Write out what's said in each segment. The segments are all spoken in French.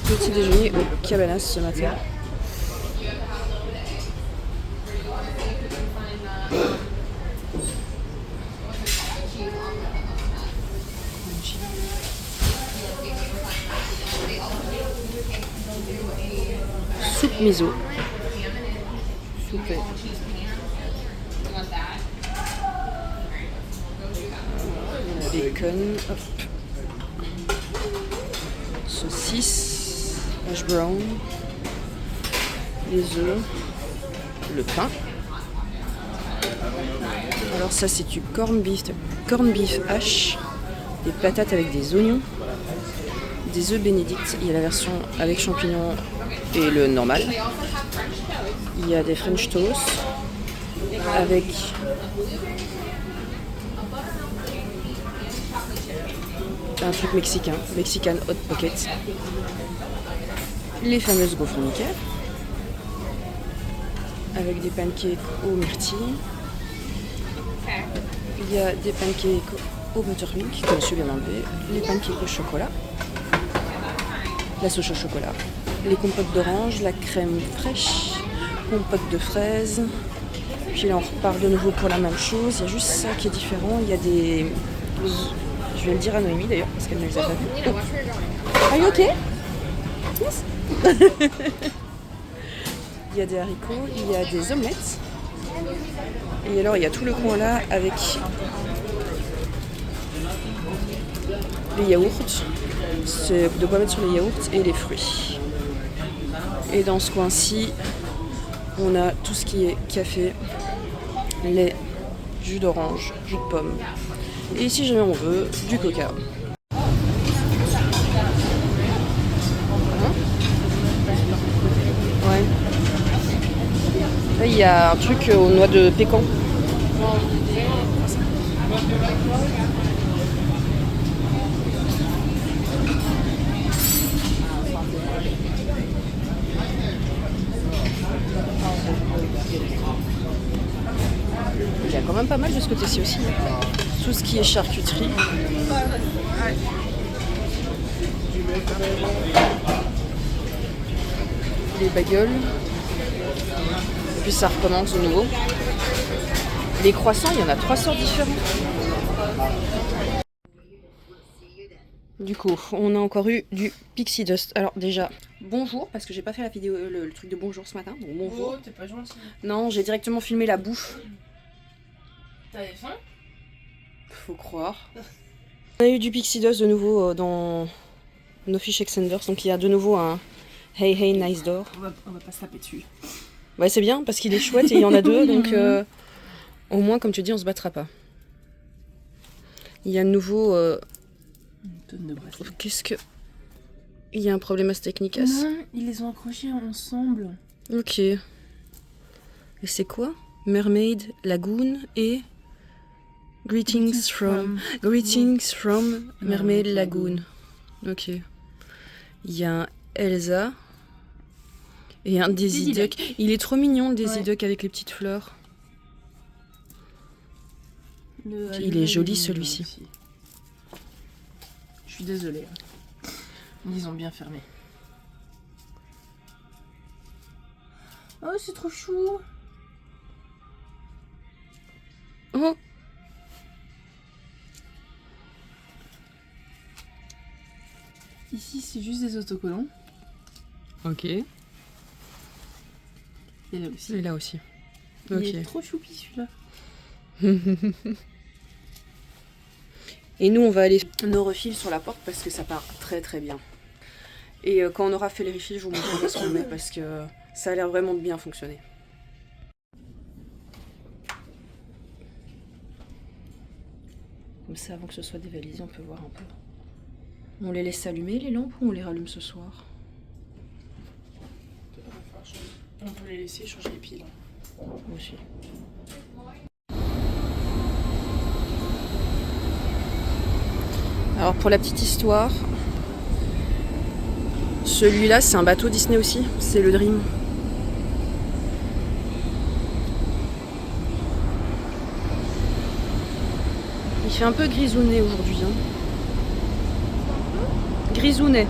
Petit déjeuner au Cabanas ce matin. Soupe miso. Soupe. Bacon. Hop. Saucisse. Hash brown. Les œufs. Le pain. Alors ça c'est du corn beef hash. Des patates avec des oignons. Des œufs bénédicts. Il y a la version avec champignons et le normal. Il y a des French toast avec un truc mexicain, Mexican Hot Pocket. Les fameuses gaufres Mickey avec des pancakes aux myrtilles. Il y a des pancakes au buttermilk, comme celui bien enlevé, les pancakes au chocolat, la sauce au chocolat, les compotes d'orange, la crème fraîche, compote de fraises. Puis là on repart de nouveau pour la même chose, il y a juste ça qui est différent, il y a des... Je vais le dire à Noémie d'ailleurs, parce qu'elle ne les a pas vus. Oh. Are you okay? Yes. Il y a des haricots, il y a des omelettes. Et alors il y a tout le coin là avec les yaourts. C'est de quoi mettre sur les yaourts et les fruits. Et dans ce coin-ci, on a tout ce qui est café, lait, jus d'orange, jus de pomme. Et si jamais on veut, du coca. Ouais. Là, il y a un truc aux noix de pécan. Il y a quand même pas mal de ce côté-ci aussi. Tout ce qui est charcuterie. Les bagels. Et puis ça recommence de nouveau. Les croissants, il y en a 3 sortes différentes. Du coup, on a encore eu du pixie dust. Alors déjà, bonjour, parce que j'ai pas fait la vidéo, le truc de bonjour ce matin. Donc bonjour. Oh, t'es pas gentil. Non, j'ai directement filmé la bouffe. T'avais faim? Faut croire. On a eu du pixie dust de nouveau dans No Fish Extenders. Donc il y a de nouveau un Hey Hey Nice Door. On va pas se taper dessus. Ouais, c'est bien parce qu'il est chouette et il y en a deux. Donc au moins, comme tu dis, on se battra pas. Il y a de nouveau... Qu'est-ce que... Il y a un problème à ce technique. Non, ils les ont accrochés ensemble. Ok. Et c'est quoi? Mermaid, Lagoon et... Greetings from Mermaid Lagoon. Ok. Il y a un Elsa et un Daisy Duck. Il est trop mignon le Daisy Duck avec les petites fleurs. Il est joli celui-ci. Je suis désolée. Ils ont bien fermé. Oh, c'est trop chou. Oh. Ici, c'est juste des autocollants. Ok. Et là aussi. Et là aussi. Il Ok. est trop choupi celui-là. Et nous, on va aller nos refils sur la porte parce que ça part très très bien. Et quand on aura fait les refils, je vous montrerai ce qu'on met parce que ça a l'air vraiment de bien fonctionner. Comme ça, avant que ce soit dévalisé, on peut voir un peu. On les laisse allumer les lampes ou on les rallume ce soir? On peut les laisser changer les piles. Aussi. Alors pour la petite histoire, celui-là c'est un bateau Disney aussi, c'est le Dream. Il fait un peu grisounet aujourd'hui. Hein. Grisounet.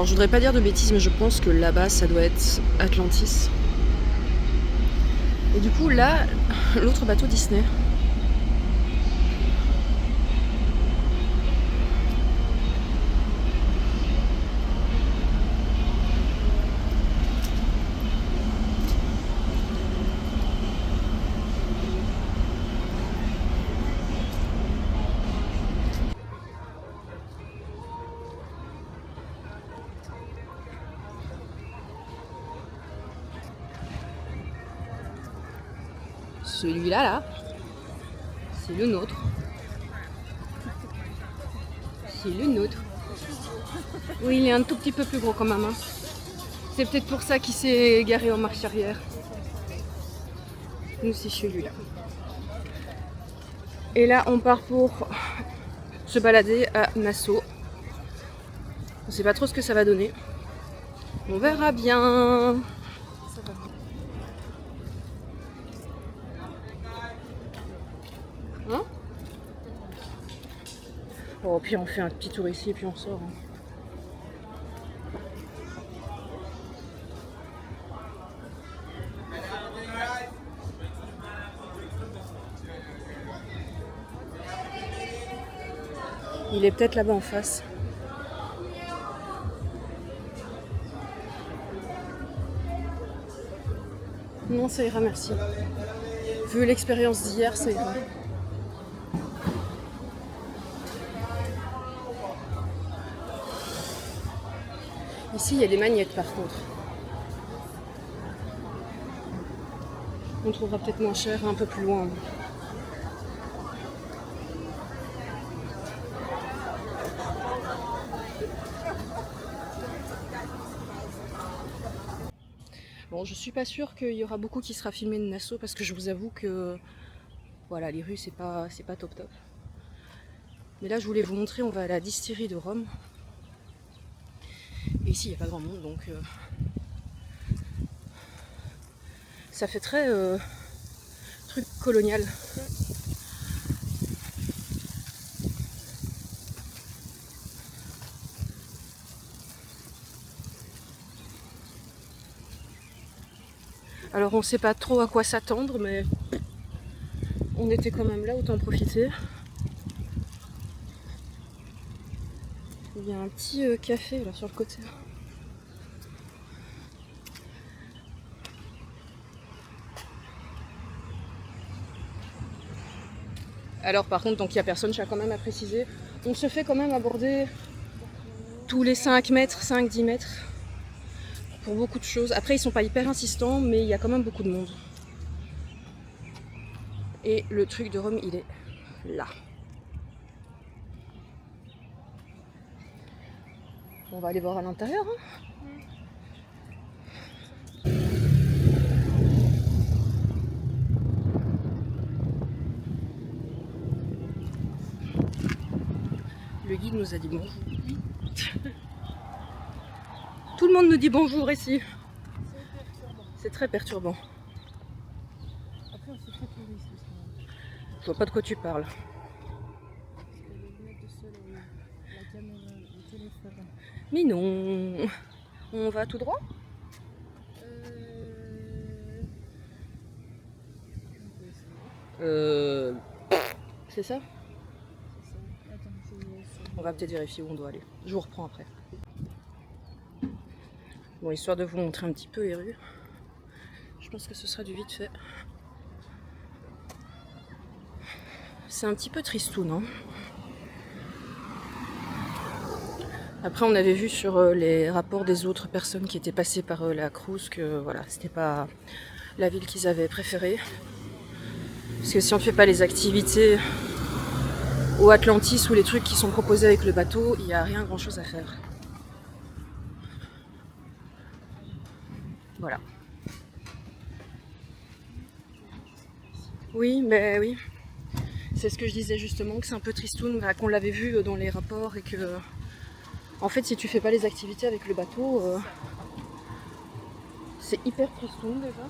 Alors je voudrais pas dire de bêtises, mais je pense que là-bas ça doit être Atlantis. Et du coup là, l'autre bateau Disney. Celui-là, là, c'est le nôtre. C'est le nôtre. Oui, il est un tout petit peu plus gros quand même. Hein. C'est peut-être pour ça qu'il s'est garé en marche arrière. Nous, c'est celui-là. Et là, on part pour se balader à Nassau. On sait pas trop ce que ça va donner. On verra bien. Hein? Oh, puis on fait un petit tour ici et puis on sort. Hein. Il est peut-être là-bas en face. Non, ça ira, merci. Vu l'expérience d'hier, ça ira. Ici, il y a des magnettes par contre. On trouvera peut-être moins cher un peu plus loin. Bon, je suis pas sûre qu'il y aura beaucoup qui sera filmé de Nassau parce que je vous avoue que voilà, les rues c'est pas top top. Mais là je voulais vous montrer, on va à la distillerie de Rome. Et ici il n'y a pas grand monde donc ça fait très truc colonial. Alors on sait pas trop à quoi s'attendre, mais on était quand même là, autant en profiter. Il y a un petit café là sur le côté. Alors par contre, donc il n'y a personne, je tiens quand même à préciser. On se fait quand même aborder tous les 5 mètres, 5-10 mètres. Pour beaucoup de choses. Après, ils sont pas hyper insistants, mais il y a quand même beaucoup de monde. Et le truc de Rome, il est là. On va aller voir à l'intérieur. Hein. Le guide nous a dit bonjour. Tout le monde nous dit bonjour ici. C'est très perturbant. Après, on se fait touriste aussi. Je vois pas de quoi tu parles. Parce que les lunettes de soleil, la caméra, le téléphone. Mais non. On va tout droit ? C'est ça ? On va peut-être vérifier où on doit aller. Je vous reprends après. Bon, histoire de vous montrer un petit peu les rues. Je pense que ce sera du vite fait. C'est un petit peu tristoun, hein. Après, on avait vu sur les rapports des autres personnes qui étaient passées par la cruise que voilà, c'était pas la ville qu'ils avaient préférée. Parce que si on ne fait pas les activités au Atlantis ou les trucs qui sont proposés avec le bateau, il n'y a rien grand chose à faire. Voilà. Oui, mais oui. C'est ce que je disais justement, que c'est un peu tristoun, qu'on l'avait vu dans les rapports et que... En fait, si tu fais pas les activités avec le bateau, c'est hyper tristoun déjà.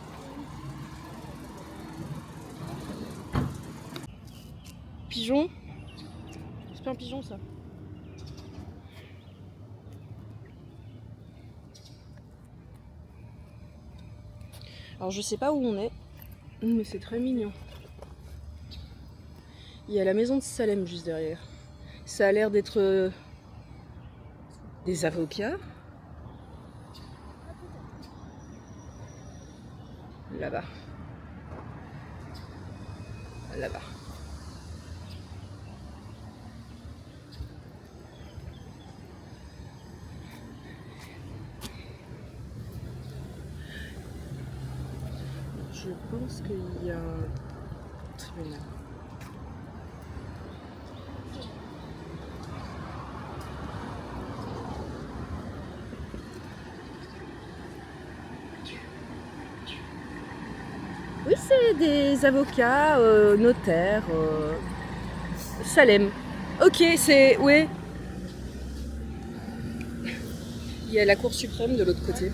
Pigeon. C'est pas un pigeon ça. Alors je sais pas où on est, mais c'est très mignon. Il y a la maison de Salem juste derrière. Ça a l'air d'être des avocats. Là-bas. Là-bas. Je pense qu'il y a un tribunal. Oui, c'est des avocats, notaires, Salem. Ok, c'est... Ouais. Il y a la Cour suprême de l'autre côté.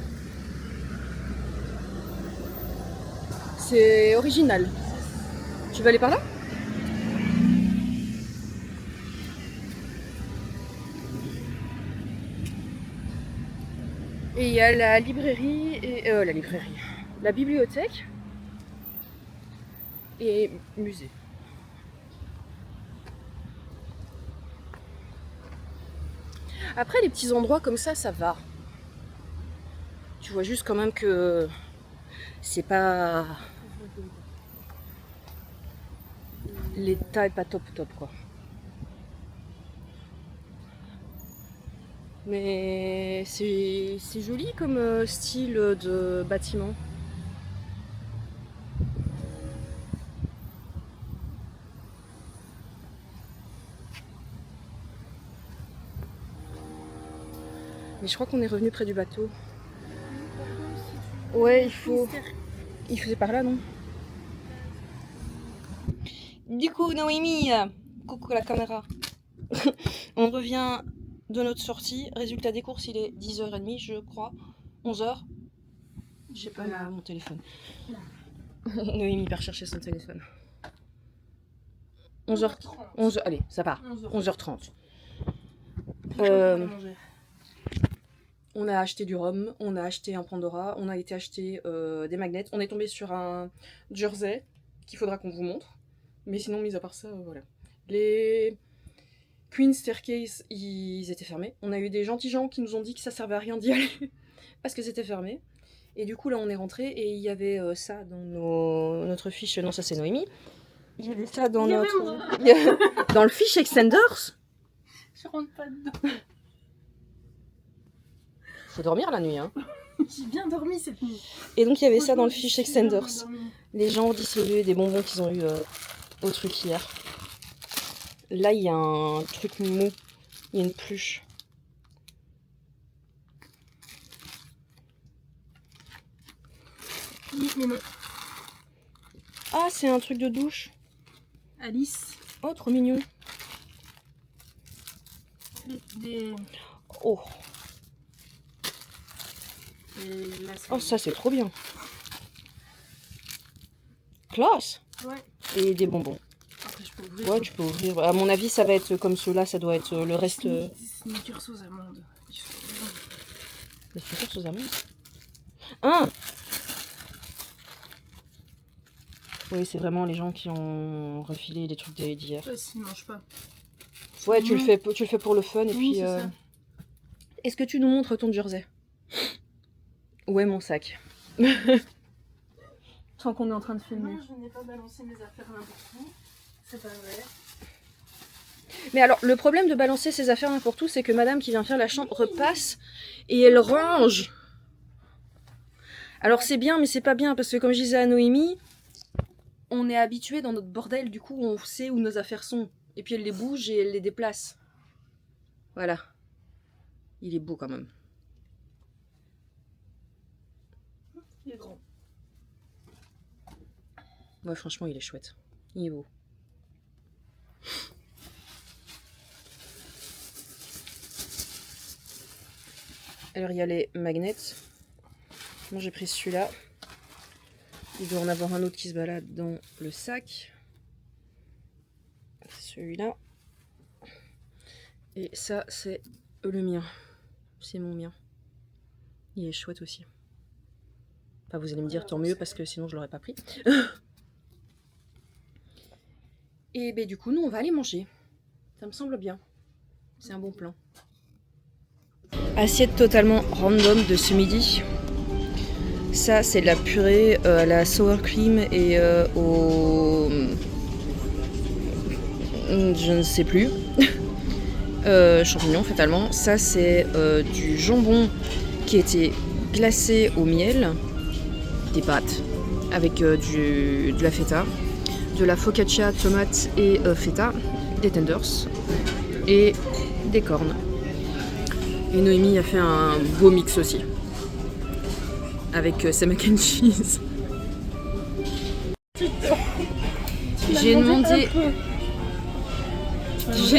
C'est original. Tu veux aller par là? Et il y a la librairie et... la bibliothèque et musée. Après, les petits endroits comme ça va. Tu vois juste quand même que c'est pas... L'état est pas top quoi. Mais c'est joli comme style de bâtiment. Mais je crois qu'on est revenu près du bateau. Ouais, il faut... Il faisait par là, non? Du coup, Noémie, coucou la caméra. On revient de notre sortie. Résultat des courses, il est 10h30, je crois. 11h. J'ai pas mon téléphone. Noémie part chercher son téléphone. 11h... 11h... Allez, ça part. 11h30. On a acheté du rhum, on a acheté un Pandora, on a été acheter des magnets. On est tombé sur un jersey qu'il faudra qu'on vous montre. Mais sinon, mis à part ça, voilà. Les Queen Staircase, ils étaient fermés. On a eu des gentils gens qui nous ont dit que ça servait à rien d'y aller parce que c'était fermé. Et du coup, là, on est rentré et il y avait ça dans notre fiche. Non, ça, c'est Noémie. Il y avait ça dans dans le fiche Extenders. Je rentre pas dedans. Faut dormir la nuit, hein. J'ai bien dormi cette nuit. Et donc, il y avait ça dans le fiche Extenders. Les gens ont distribué des bonbons qu'ils ont eu au truc hier. Là, il y a un truc mou. Il y a une pluche. Mais non. Ah, c'est un truc de douche. Alice. Oh, trop mignon. Des... Oh. Et là, Oh, ça, c'est trop bien. Classe. Ouais. Et des bonbons. Après, je peux ouvrir. Ouais, tu peux ouvrir. À mon avis, ça va être comme ceux-là. Ça doit être le reste... Des sneakers aux amandes. Les sneakers aux amandes. Ah. Oui, c'est vraiment les gens qui ont refilé les trucs d'hier. Ouais, s'ils mangent pas. Ouais, tu le fais pour le fun. Et Oui, puis... c'est ça. Est-ce que tu nous montres ton jersey? Ouais, mon sac. Tant qu'on est en train de filmer. Non, je n'ai pas balancé mes affaires n'importe où. C'est pas vrai. Mais alors, le problème de balancer ses affaires n'importe où, c'est que madame qui vient faire la chambre repasse et elle range. Alors c'est bien, mais c'est pas bien, parce que comme je disais à Noémie, on est habitué dans notre bordel, du coup on sait où nos affaires sont. Et puis elle les bouge et elle les déplace. Voilà. Il est beau quand même. Il est grand. Ouais, franchement, il est chouette. Il est beau. Alors, il y a les magnets. Moi, j'ai pris celui-là. Il doit en avoir un autre qui se balade dans le sac. Celui-là. Et ça, c'est le mien. C'est mon mien. Il est chouette aussi. Enfin, vous allez me dire tant mieux parce que sinon je l'aurais pas pris. Et ben du coup, nous on va aller manger. Ça me semble bien. C'est un bon plan. Assiette totalement random de ce midi. Ça, c'est de la purée à la sour cream et au... je ne sais plus. Champignons fatalement. Ça, c'est du jambon qui était glacé au miel, des pâtes avec de la feta, de la focaccia, tomate et feta, des tenders et des cornes. Et Noémie a fait un beau mix aussi avec ses mac and cheese. J'ai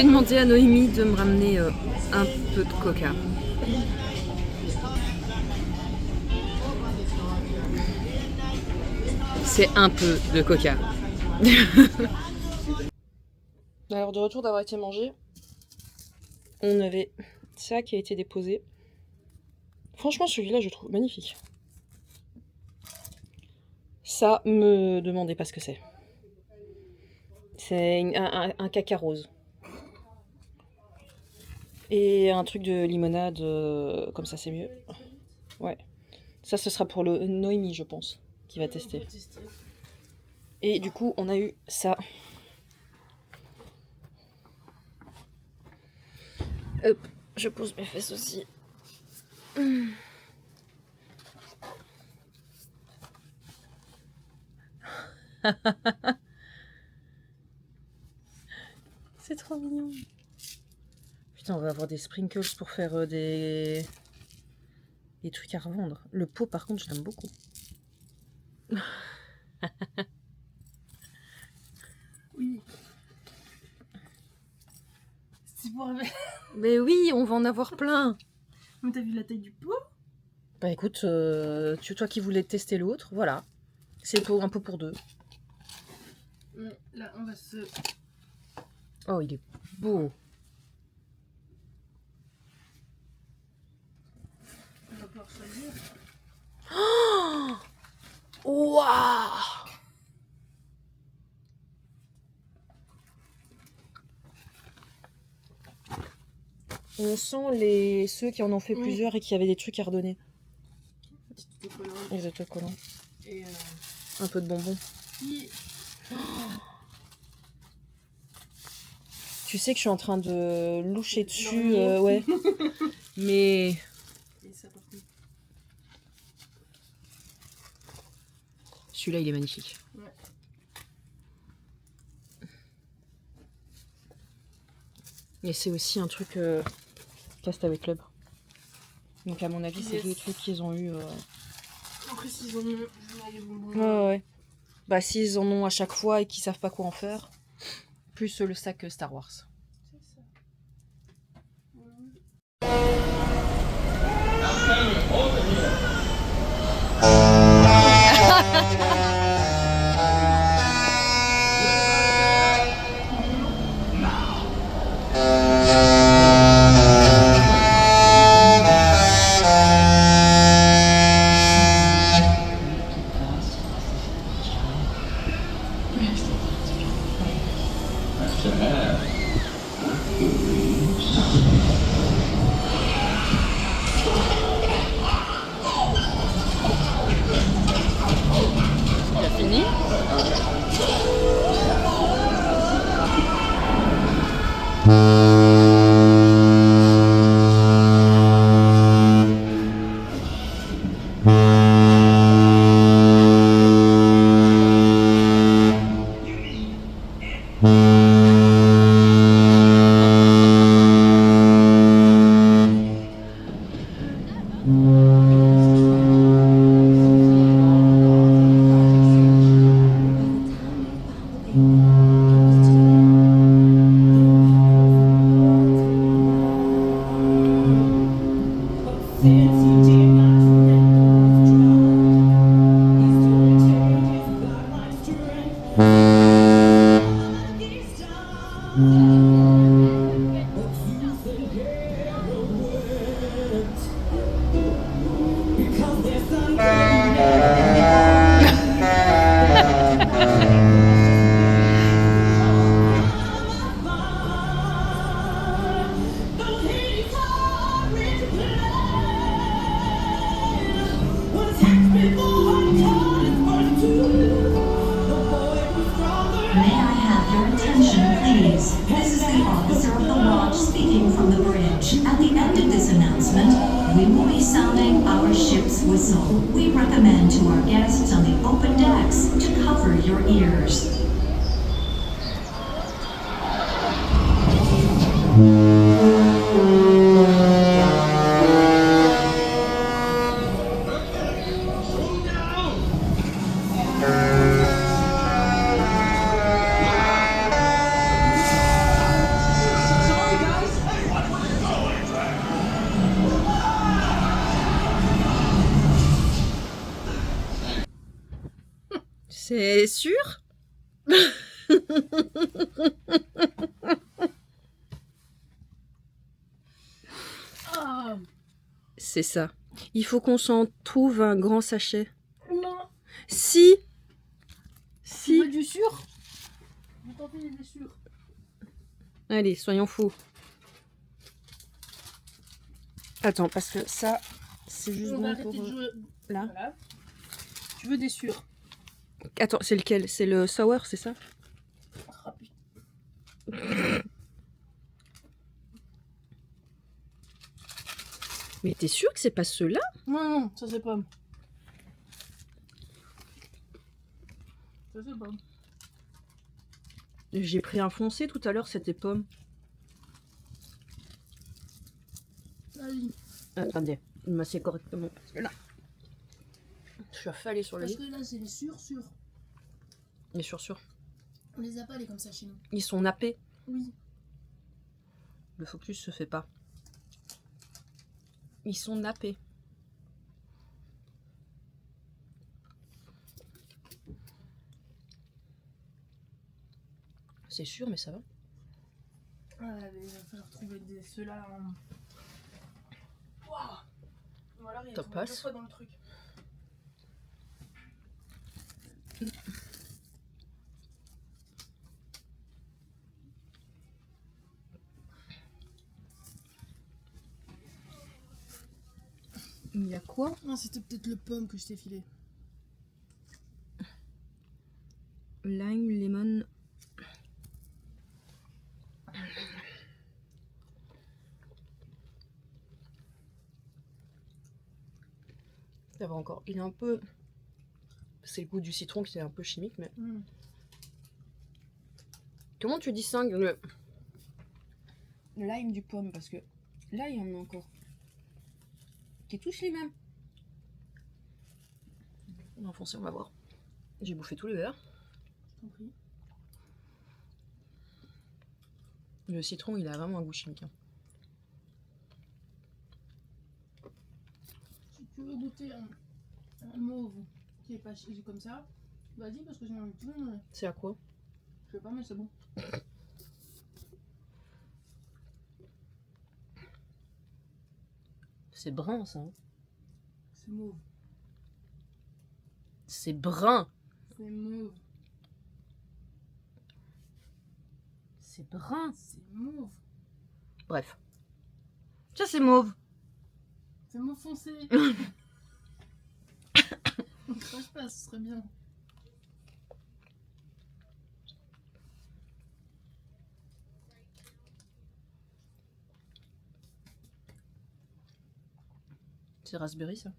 demandé à Noémie de me ramener un peu de coca. C'est un peu de coca. Alors de retour d'avoir été mangé, on avait ça qui a été déposé. Franchement celui-là je trouve magnifique. Ça, me demandez pas ce que c'est. C'est un caca rose. Et un truc de limonade, comme ça c'est mieux. Ouais. Ça ce sera pour le Noémie je pense, qui va tester. Et du coup on a eu ça. Hop, je pose mes fesses aussi. C'est trop mignon. Putain, on va avoir des sprinkles pour faire des trucs à revendre. Le pot, par contre, je l'aime beaucoup. Oui. C'est pour... Mais oui, on va en avoir plein. Mais t'as vu la taille du pot? Bah écoute, toi qui voulais tester l'autre, voilà. C'est un pot pour deux. Là, on va se... Oh, il est beau. On va pouvoir choisir. Oh waouh! On sent ceux qui en ont fait plusieurs et qui avaient des trucs à redonner. Les autocollants. Et un peu de bonbons. Tu sais que je suis en train de loucher dessus, ouais. Mais... Et ça, par contre. Celui-là, il est magnifique. Ouais. Et c'est aussi un truc Castaway Club. Donc à mon avis, c'est deux trucs qu'ils ont eu. En plus, ils ont eu les bonbons. Ouais. Bah s'ils en ont à chaque fois et qu'ils savent pas quoi en faire, plus le sac Star Wars. C'est ça. pilot's whistle. We recommend to our guests on the open decks to cover your ears. C'est sûr? Ah, C'est ça. Il faut qu'on s'en trouve un grand sachet. non. Si. Tu veux Si. du sûr? Je vais tenter des sûrs. Allez, soyons fous. Attends, parce que ça, c'est juste On va bon arrêter pour... de jouer. Là. Voilà. Tu veux des sûrs? Attends, c'est lequel? C'est le sour, c'est ça? Ah, putain. Mais t'es sûr que c'est pas ceux-là? Non, non, ça c'est pomme. Ça c'est pomme. J'ai pris un foncé tout à l'heure, c'était pomme. Vas-y. Attendez, il m'assied correctement. Parce que là, je suis affalée sur le Parce lit. que là c'est les sûrs. Mais sûr. On les a pas les comme ça chez nous. Ils sont nappés. Oui. Le focus se fait pas. Ils sont nappés. C'est sûr, mais ça va. Ah, mais il va falloir trouver ceux-là. Waouh. Voilà, il Ça y a passe. 2 fois dans le truc. Il y a quoi? Ah, c'était peut-être le pomme que je t'ai filé. Lime, lemon. Ça va encore. Il est un peu... C'est le goût du citron qui est un peu chimique, mais... Comment tu distingues le lime du pomme? Parce que là, il y en a encore. Qui tous les mêmes. On va enfoncer, on va voir. J'ai bouffé tous les verres. Compris. Le citron, il a vraiment un goût chimique. Hein. Si tu veux goûter un mauve qui est pas comme ça, vas-y parce que j'ai un petit peu. C'est à quoi? Je sais pas, mais c'est bon. C'est brun, ça. Hein. C'est mauve. C'est brun. C'est mauve. C'est brun. C'est mauve. Bref. Ça, c'est mauve. C'est mauve foncé. On crache pas, ce serait bien. C'est raspberry, ça.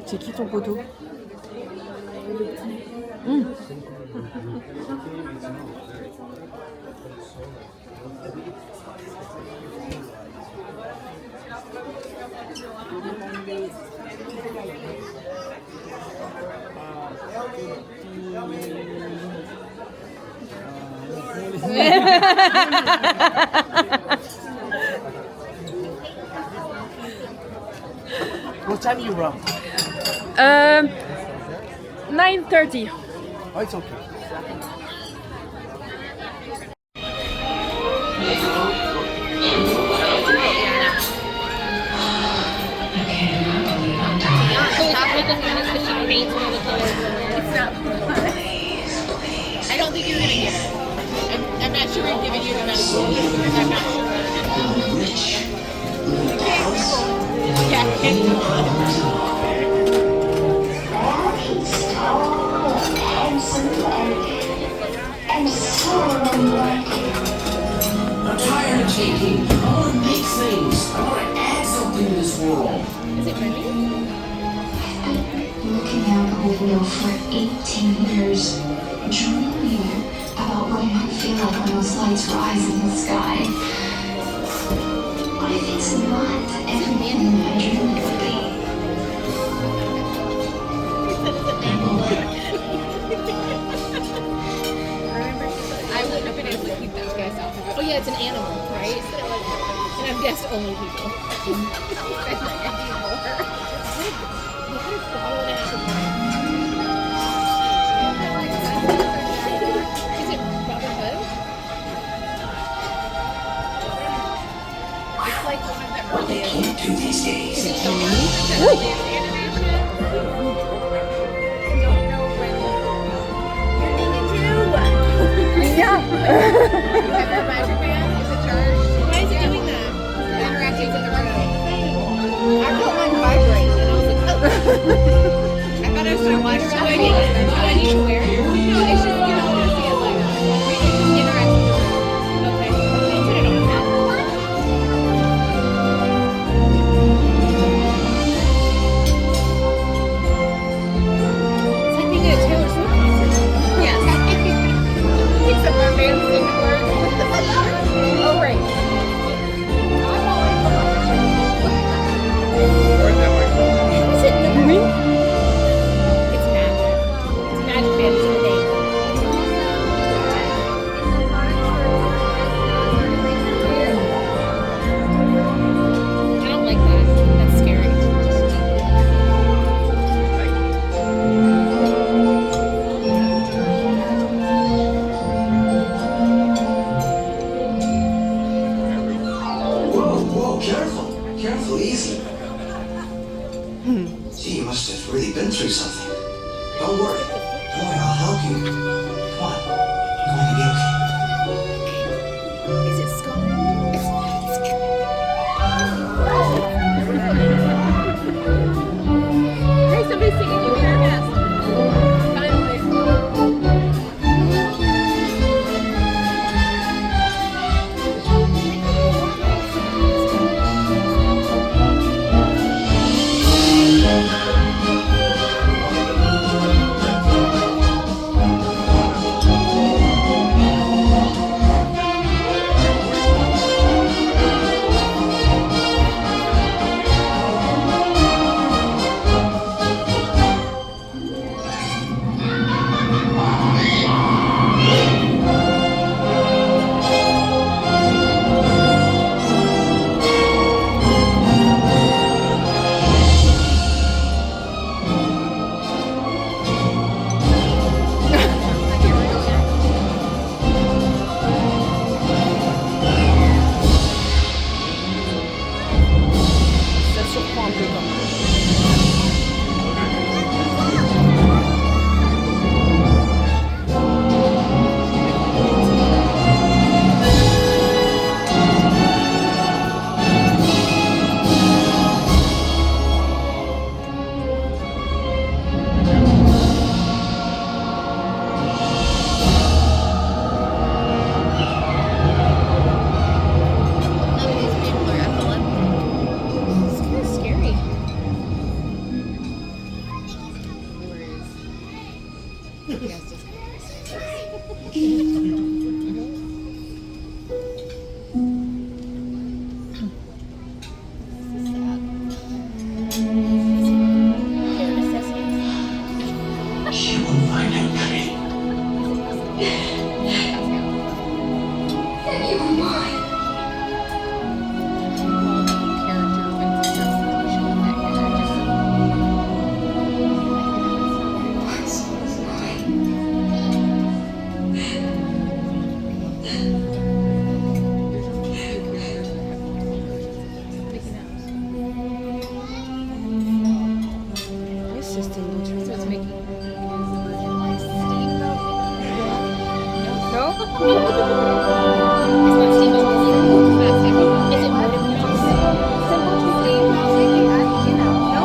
C'est qui ton poteau? What time you run? 9:30. Oh, it's okay. I don't think you're gonna get it. I'm not sure I'm giving you the medical. I'm not sure. I'm tired of taking. I want to make things. I want to add something to this world. Is it Remy? Looking out the window for 18 years, dreaming about what it might feel like when those lights rise in the sky. What if it's not everything I dreamed it would be? I wouldn't have been able to keep that guess off of it. Oh yeah, it's an animal, right? And I've guessed only people. Is it Robin Hood? It's like one of the earliest. Can't do these days. Don't know when. You're thinking too. Yeah. Ever Magic Man is a charge. Why is it doing that? Interacting with the room. I felt mine vibrate, and I was like, oh. I thought I was going to watch. Do I need to wear it? No, it's just, you don't want to see it like that. It just interacts with the room. Okay. I'll put it on now. It's like being at a Taylor Swift concert. Yes. It's a mermaid sing word. Oh, right. Is it the Oui. It's magic. It's magic man. It's the name. I don't like that. That's scary. Whoa, whoa, careful. Careful, easy. Gee, you must have really been through something. Don't worry. Don't worry, I'll help you. Come on. You're going to be okay. Is it Scott? Hey, somebody's singing you in our nest. Finally. Ça surprend un peu quand même. None of these people are epileptic. It's kind of scary. She won't find out, Tree. And you were mine. Once was mine. Oui, c'est Steamboat. So it's making No? it's not steamboat. It's not steamboat. Is it what? Simple steamboat. You know, no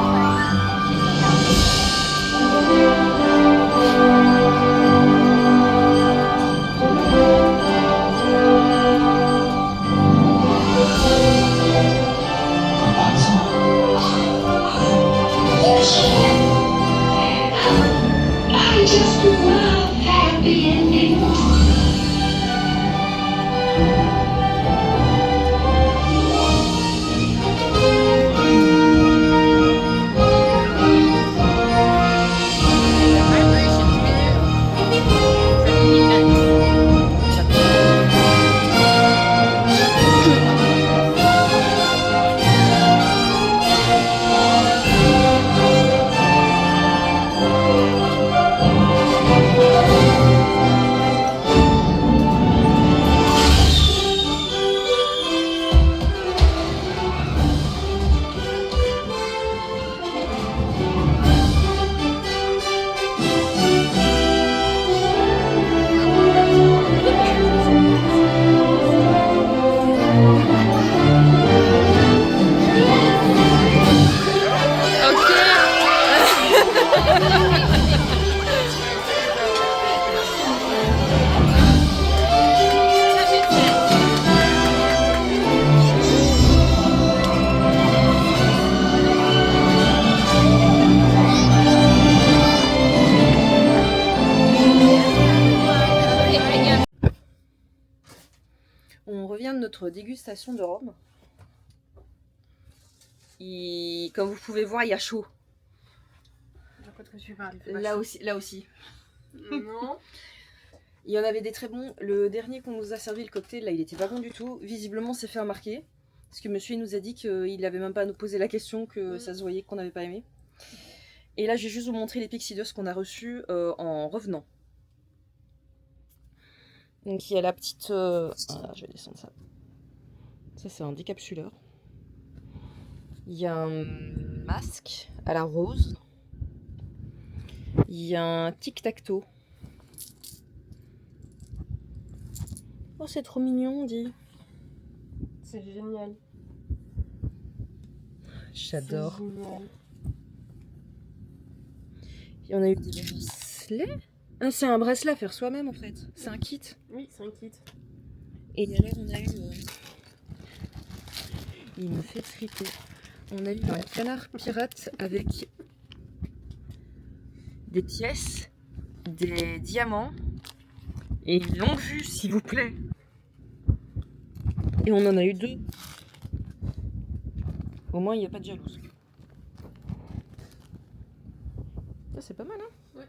I just love happy endings. On revient de notre dégustation de rhum. Comme vous pouvez voir, il y a chaud. Là aussi. Non. Il y en avait des très bons. Le dernier qu'on nous a servi, le cocktail, là, il était pas bon du tout. Visiblement, c'est fait remarquer. Parce que monsieur il nous a dit qu'il n'avait même pas à nous poser la question, que ça se voyait qu'on n'avait pas aimé. Et là, j'ai juste vous montrer les Pixie Dust qu'on a reçus en revenant. Donc, il y a la petite... Voilà, je vais descendre ça. Ça, c'est un décapsuleur. Il y a un masque à la rose. Il y a un tic-tac-toe. Oh, c'est trop mignon, on dit. C'est génial. J'adore. C'est génial. Il y en a eu des bracelets. Ah, c'est un bracelet à faire soi-même en fait. C'est un kit. Oui, c'est un kit. Et alors on a eu... Il me fait triper. On a eu un canard pirate avec des pièces, des diamants et une longue vue s'il vous plaît. Et on en a eu 2. Au moins il n'y a pas de jalouse. Ça c'est pas mal hein. Ouais.